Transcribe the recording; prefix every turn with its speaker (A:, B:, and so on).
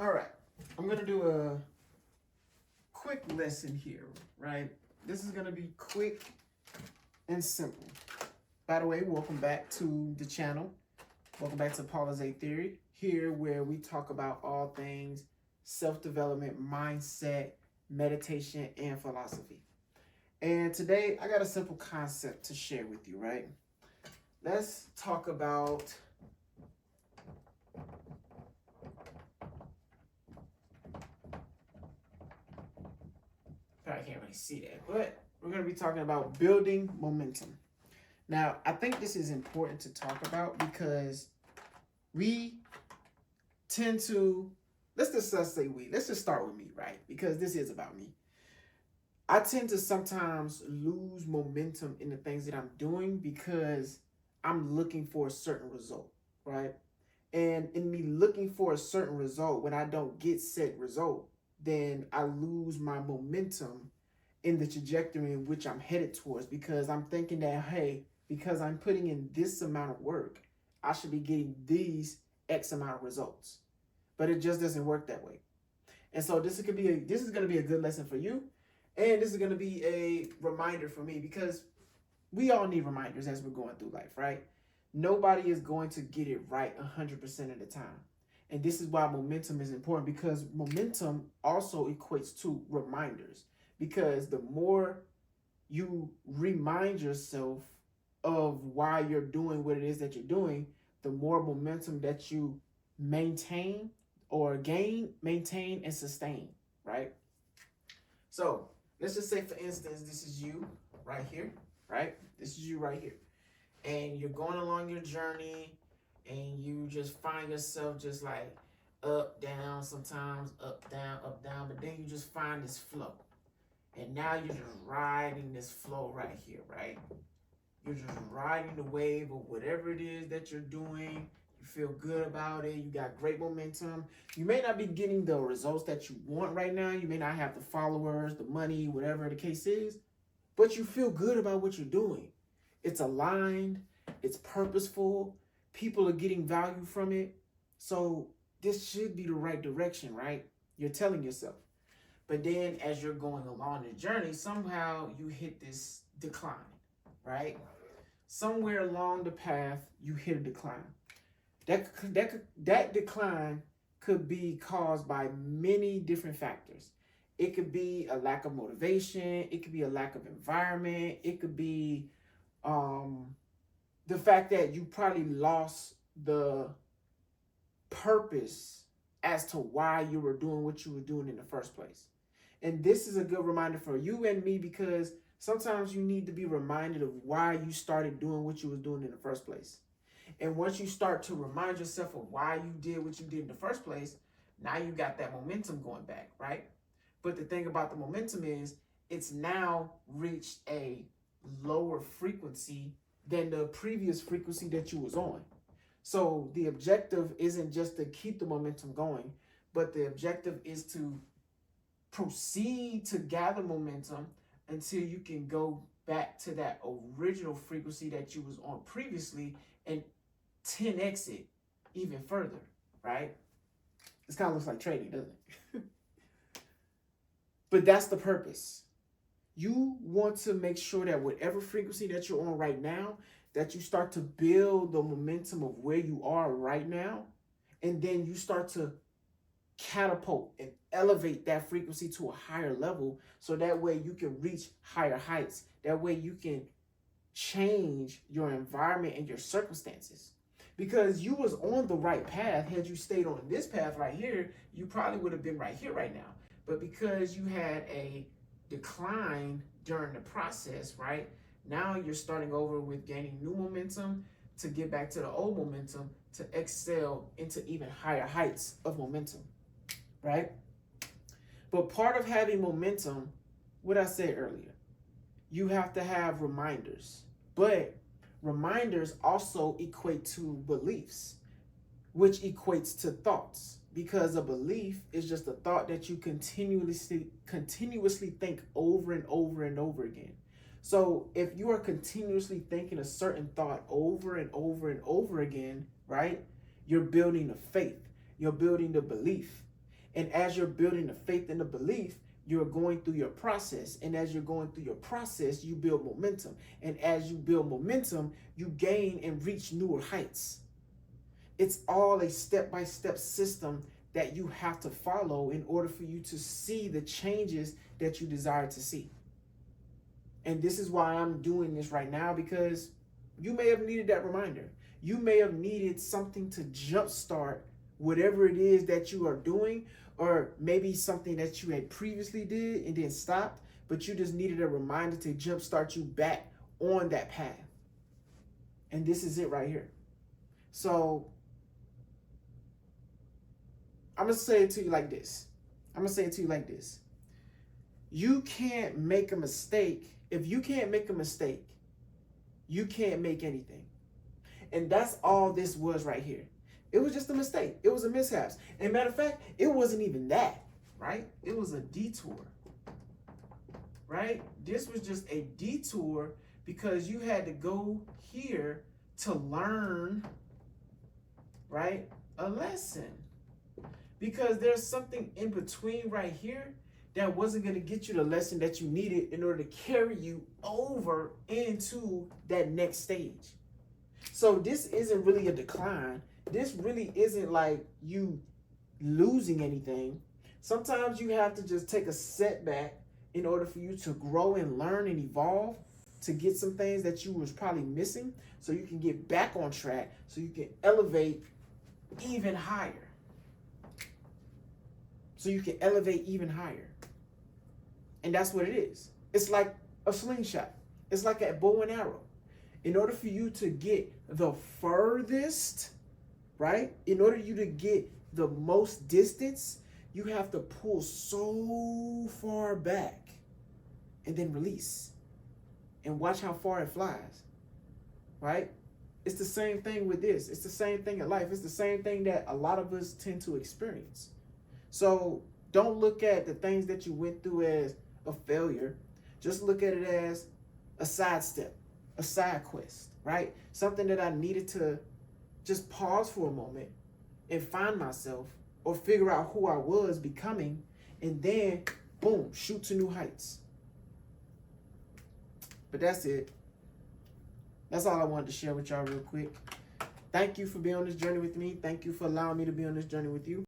A: All right, I'm gonna do a quick lesson here, right? This is gonna be quick and simple. By the way, welcome back to the channel. Welcome back to Paula's A Theory, here where we talk about all things self-development, mindset, meditation, and philosophy. And today I got a simple concept to share with you, right? Let's talk about probably can't really see that, but we're going to be talking about building momentum. Now, I think this is important to talk about because we tend to, let's just start with me, right? Because this is about me. I tend to sometimes lose momentum in the things that I'm doing because I'm looking for a certain result, right? And in me looking for a certain result, when I don't get said result, then I lose my momentum in the trajectory in which I'm headed towards because I'm thinking that, hey, because I'm putting in this amount of work, I should be getting these X amount of results. But it just doesn't work that way. And so this is going to be a good lesson for you, and this is going to be a reminder for me because we all need reminders as we're going through life, right? Nobody is going to get it right 100% of the time. And this is why momentum is important because momentum also equates to reminders. Because the more you remind yourself of why you're doing what it is that you're doing, the more momentum that you maintain or gain, maintain, and sustain, right? So let's just say, for instance, this is you right here, right? This is you right here. And you're going along your journey and you just find yourself just like up, down, sometimes up, down, but then you just find this flow. And now you're just riding this flow right here, right? You're just riding the wave of whatever it is that you're doing. You feel good about it. You got great momentum. You may not be getting the results that you want right now. You may not have the followers, the money, whatever the case is, but you feel good about what you're doing. It's aligned, it's purposeful, people are getting value from it. So this should be the right direction, right? You're telling yourself. But then as you're going along the journey, somehow you hit this decline, right? Somewhere along the path, you hit a decline. That decline could be caused by many different factors. It could be a lack of motivation. It could be a lack of environment. It could be um, the fact that you probably lost the purpose as to why you were doing what you were doing in the first place. And this is a good reminder for you and me because sometimes you need to be reminded of why you started doing what you was doing in the first place. And once you start to remind yourself of why you did what you did in the first place, now you got that momentum going back, right? But the thing about the momentum is it's now reached a lower frequency than the previous frequency that you was on. So the objective isn't just to keep the momentum going, but the objective is to proceed to gather momentum until you can go back to that original frequency that you was on previously and 10x it even further, right? This kind of looks like trading, doesn't it? But that's the purpose. You want to make sure that whatever frequency that you're on right now, that you start to build the momentum of where you are right now, and then you start to catapult and elevate that frequency to a higher level so that way you can reach higher heights. That way you can change your environment and your circumstances. Because you was on the right path. Had you stayed on this path right here, you probably would have been right here right now. But because you had a decline during the process, right? Now you're starting over with gaining new momentum to get back to the old momentum to excel into even higher heights of momentum, right? But part of having momentum, what I said earlier, you have to have reminders. But reminders also equate to beliefs, which equates to thoughts. Because a belief is just a thought that you continuously think over and over and over again. So if you are continuously thinking a certain thought over and over and over again, right? You're building the faith. You're building the belief. And as you're building the faith and the belief, you're going through your process. And as you're going through your process, you build momentum. And as you build momentum, you gain and reach newer heights. It's all a step-by-step system that you have to follow in order for you to see the changes that you desire to see. And this is why I'm doing this right now, because you may have needed that reminder. You may have needed something to jumpstart whatever it is that you are doing, or maybe something that you had previously did and then stopped, but you just needed a reminder to jumpstart you back on that path. And this is it right here. So I'm going to say it to you like this. You can't make a mistake. If you can't make a mistake, you can't make anything. And that's all this was right here. It was just a mistake. It was a mishap. And matter of fact, it wasn't even that, right? It was a detour, right? This was just a detour because you had to go here to learn, right, a lesson. Because there's something in between right here that wasn't going to get you the lesson that you needed in order to carry you over into that next stage. So this isn't really a decline. This really isn't like you losing anything. Sometimes you have to just take a setback in order for you to grow and learn and evolve, to get some things that you was probably missing, so you can get back on track, so you can elevate even higher. And that's what it is. It's like a slingshot. It's like a bow and arrow. In order for you to get the furthest, right? In order for you to get the most distance, you have to pull so far back and then release. And watch how far it flies, right? It's the same thing with this. It's the same thing in life. It's the same thing that a lot of us tend to experience. So don't look at the things that you went through as a failure. Just look at it as a sidestep, a side quest, right? Something that I needed to just pause for a moment and find myself, or figure out who I was becoming, and then boom, shoot to new heights. But that's it. That's all I wanted to share with y'all real quick. Thank you for being on this journey with me. Thank you for allowing me to be on this journey with you.